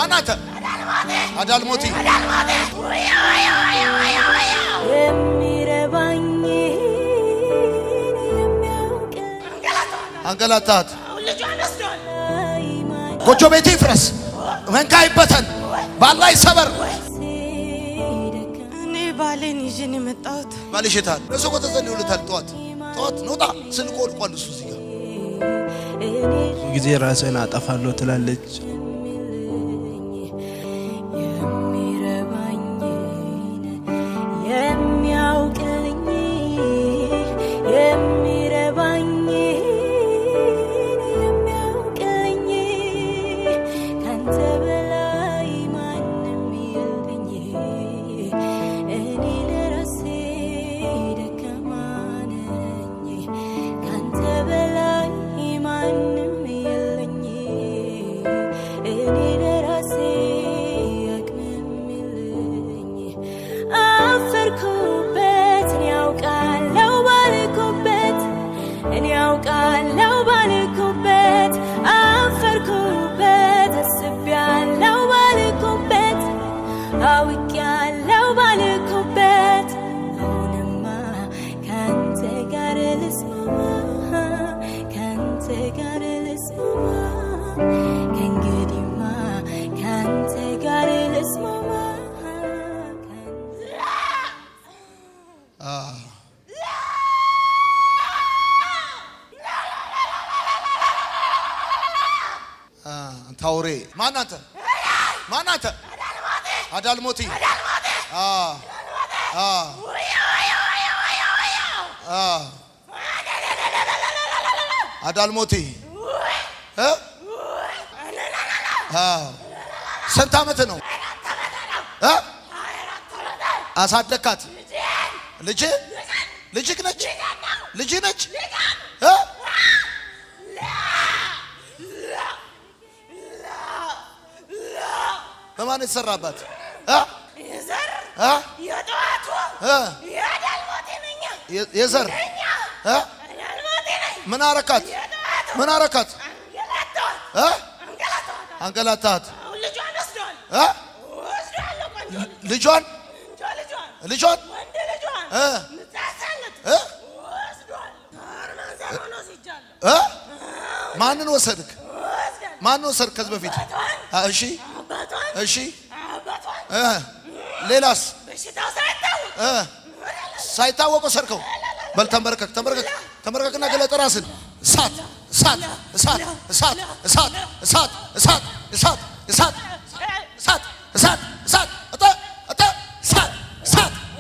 ማናተ አዳልሞቲ የሚረባኝ አንገላታት ጎጆ ቤቴ ይፍረስ መንካ ይበተን ባላ ይሰበር እኔ ባሌን ይዤን የመጣሁት ባልሽታል ለሱ ተዘልዩልታል ጧት ነውጣ ስልኮ ልቋል እሱ እዚህ ጋር ጊዜ ራስህን አጠፋለሁ ትላለች ታውሬ ማናተ አዳልሞቲ አዳልሞቲ ስንት ዓመት ነው አሳደካት ልጅ ነች በማን የተሰራባት የዘር ምን አረካት አንገላታት ልጇን ማንን ወሰድክ ከዚህ በፊት እሺ ሌላስ ሳይታወቅ ወሰድከው በል ተንበርከክና ገለጥ ራስን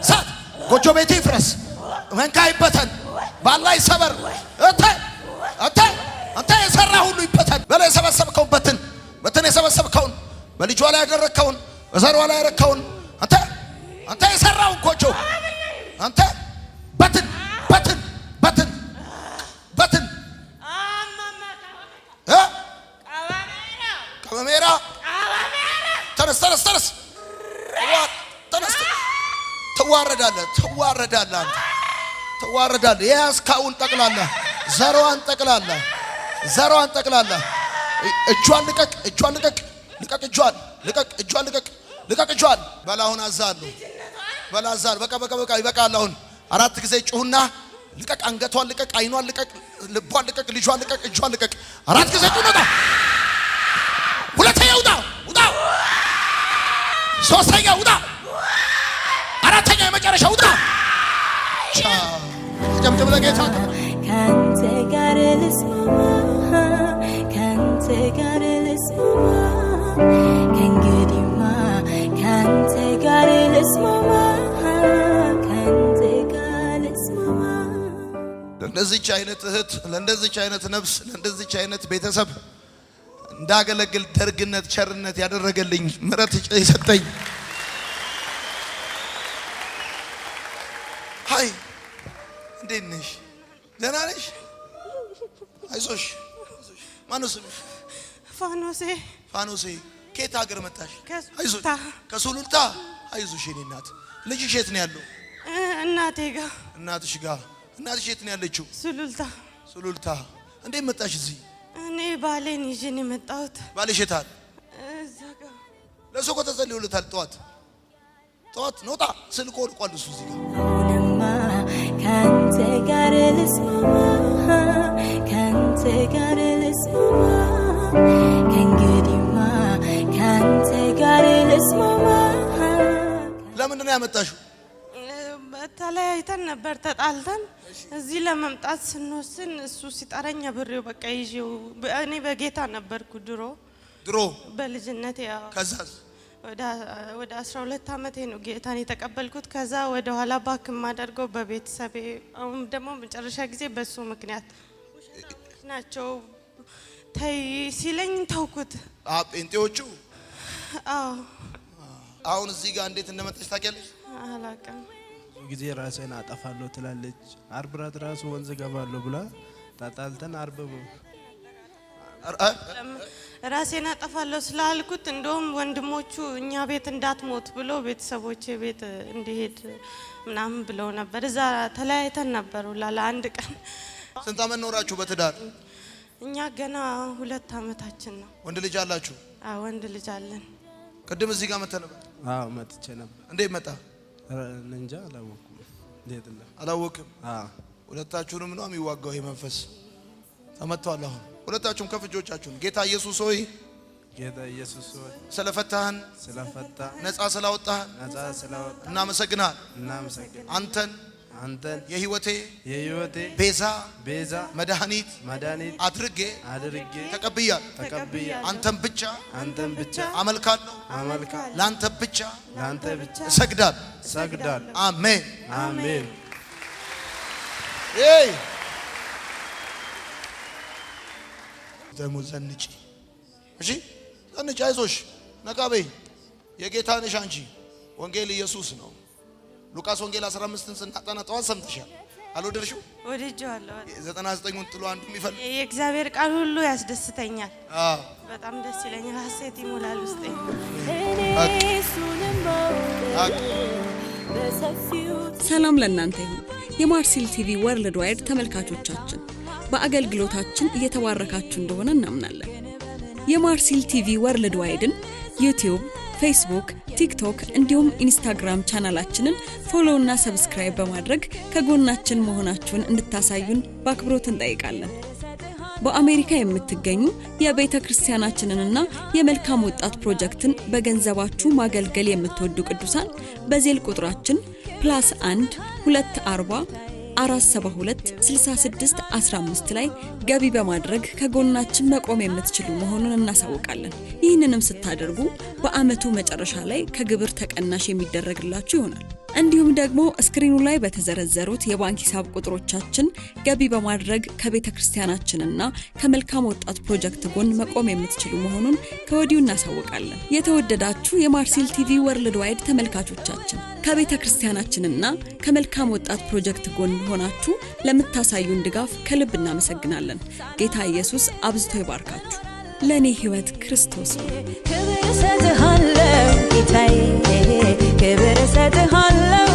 እሳት ጎጆ ቤቴ ይፍረስ መንካ ይበተን ባላ ይሰበር አንተ የሰራ ሁሉ ይበተን በለ የሰበሰብከውን በትን የሰበሰብከውን በልጇ ላይ ያደረከውን በዘሯ ላይ ያደረከውን አንተ የሰራውን ጎጆ አንተ በትን ቀበሜራ ተነስ ትዋረዳለህ የያዝከውን ጠቅላላ ዘሯን ጠቅላላ እጇን ልቀቅ እጇን በላሁን አዛለሁ በቃ ይበቃል አሁን 4 ጊዜ ጩህና ልቀቅ አንገቷን ልቀቅ አይኗን ልቀቅ ልቧን ልቀቅ ልጇን ልቀቅ እጇን ልቀቅ 4 ጊዜ ጩህና ሁለተኛ ውጣ ሶስተኛ ውጣ አራተኛ የመጨረሻ ውጣ ጀምጀም ለጌታ ካንተ ጋር ልስማማ ከእንግዲህማ ካንተ ጋር ልስማማ ለእንደዚች አይነት እህት ለእንደዚች አይነት ነፍስ ለእንደዚች አይነት ቤተሰብ እንዳገለግል ደርግነት ቸርነት ያደረገልኝ ምሕረት የሰጠኝ ሃይ እንዴት ነሽ ደህና ነሽ አይዞሽ ማነው ስምሽ ፋኖሴ ከየት ሀገር መጣሽ አይዞሽ ከሱሉልታ አይዞሽ የኔ እናት ልጅሽ የት ነው ያለው እናትሽ ጋር እናትሽ የት ነው ያለችው ሱሉልታ እንዴት መጣሽ እዚህ እኔ ባሌን ይዤን የመጣሁት ባልሽ የት አለ ለሰው ከተጸልዩለታል ጠዋት ነውጣ ስልኮ ልቋል እሱ እዚህ ጋር አሁንማ ካንተ ጋር ልስማማ ካንተ ጋር ልስማማ ከእንግዲህማ ካንተ ጋር ልስማማ። ለምንድን ነው ያመጣሽው? ተለያይተን ነበር ተጣልተን እዚህ ለመምጣት ስንወስን እሱ ሲጠራኝ አብሬው በቃ ይዤው እኔ በጌታ ነበርኩ ድሮ በልጅነቴ ያው ከዛስ ወደ 12 አመቴ ነው ጌታን የተቀበልኩት። ከዛ ወደ ኋላ ባክ ማደርገው በቤተሰቤ አሁን ደግሞ መጨረሻ ጊዜ በሱ ምክንያት ናቸው ተይ ሲለኝ ተውኩት። ጴንጤዎቹ አሁን እዚህ ጋር እንዴት እንደመጣች ታውቂያለሽ? አላውቅም። ጊዜ ራሴን አጠፋለሁ ትላለች። አርብ ራት ራሱ ወንዝ ገባለሁ ብላ ተጣልተን አርብ ራሴን አጠፋለሁ ስላልኩት እንደውም ወንድሞቹ እኛ ቤት እንዳትሞት ብሎ ቤተሰቦቼ ቤት እንዲሄድ ምናምን ብለው ነበር። እዛ ተለያይተን ነበር ለአንድ ቀን። ስንት አመት ኖራችሁ በትዳር? እኛ ገና 2 አመታችን ነው። ወንድ ልጅ አላችሁ? አዎ ወንድ ልጅ አለን። ቅድም እዚህ ጋር መጥተህ ነበር? አዎ መጥቼ ነበር። እንዴት መጣ? እንጃ አላወኩም። እንዴት እንደ አላወቅም? ሁለታችሁንም ነው የሚዋጋው የመንፈስ ተመቷል። አሁን ሁለታችሁም ከፍ እጆቻችሁን ጌታ ኢየሱስ ሆይ ስለፈታህን ነፃ ስላወጣህን እናመሰግናለን። አንተን የህይወቴ ቤዛ መድኃኒት አድርጌ ተቀብያለሁ። አንተን ብቻ አመልካለሁ። ለአንተ ብቻ እሰግዳለሁ። አሜን። ደሞ ዘንጪ እሺ፣ ዘንጪ፣ አይዞሽ፣ ነቃ በይ። የጌታ ነሽ አንቺ። ወንጌል ኢየሱስ ነው። ሉቃስ ወንጌል 15ን ስናጠና ጠዋት ሰምተሻል። አልወደድሽው? ወድጄዋለሁ። 99ን ጥሎ አንዱ የሚፈልግ የእግዚአብሔር ቃል ሁሉ ያስደስተኛል። በጣም ደስ ይለኛል። ሐሴት ይሞላል ውስጤ። ሰላም ለእናንተ ይሁን። የማርሲል ቲቪ ወርልድ ዋይድ ተመልካቾቻችን በአገልግሎታችን እየተባረካችሁ እንደሆነ እናምናለን። የማርሲል ቲቪ ወርልድ ዋይድን ዩቲዩብ፣ ፌስቡክ፣ ቲክቶክ እንዲሁም ኢንስታግራም ቻናላችንን ፎሎ እና ሰብስክራይብ በማድረግ ከጎናችን መሆናችሁን እንድታሳዩን በአክብሮት እንጠይቃለን። በአሜሪካ የምትገኙ የቤተ ክርስቲያናችንንና የመልካም ወጣት ፕሮጀክትን በገንዘባችሁ ማገልገል የምትወዱ ቅዱሳን በዜል ቁጥራችን +1 240 472 66 15 ላይ ገቢ በማድረግ ከጎናችን መቆም የምትችሉ መሆኑን እናሳውቃለን። ይህንንም ስታደርጉ በአመቱ መጨረሻ ላይ ከግብር ተቀናሽ የሚደረግላችሁ ይሆናል። እንዲሁም ደግሞ ስክሪኑ ላይ በተዘረዘሩት የባንክ ሂሳብ ቁጥሮቻችን ገቢ በማድረግ ከቤተ ክርስቲያናችንና ከመልካም ወጣት ፕሮጀክት ጎን መቆም የምትችሉ መሆኑን ከወዲሁ እናሳውቃለን። የተወደዳችሁ የማርሲል ቲቪ ወርልድ ዋይድ ተመልካቾቻችን ከቤተ ክርስቲያናችንና ከመልካም ወጣት ፕሮጀክት ጎን ሆናችሁ ለምታሳዩን ድጋፍ ከልብ እናመሰግናለን። ጌታ ኢየሱስ አብዝቶ ይባርካችሁ። ለኔ ህይወት ክርስቶስ ነው። ክብር ሰጥሃለሁ ጌታዬ፣ ክብር ሰጥሃለሁ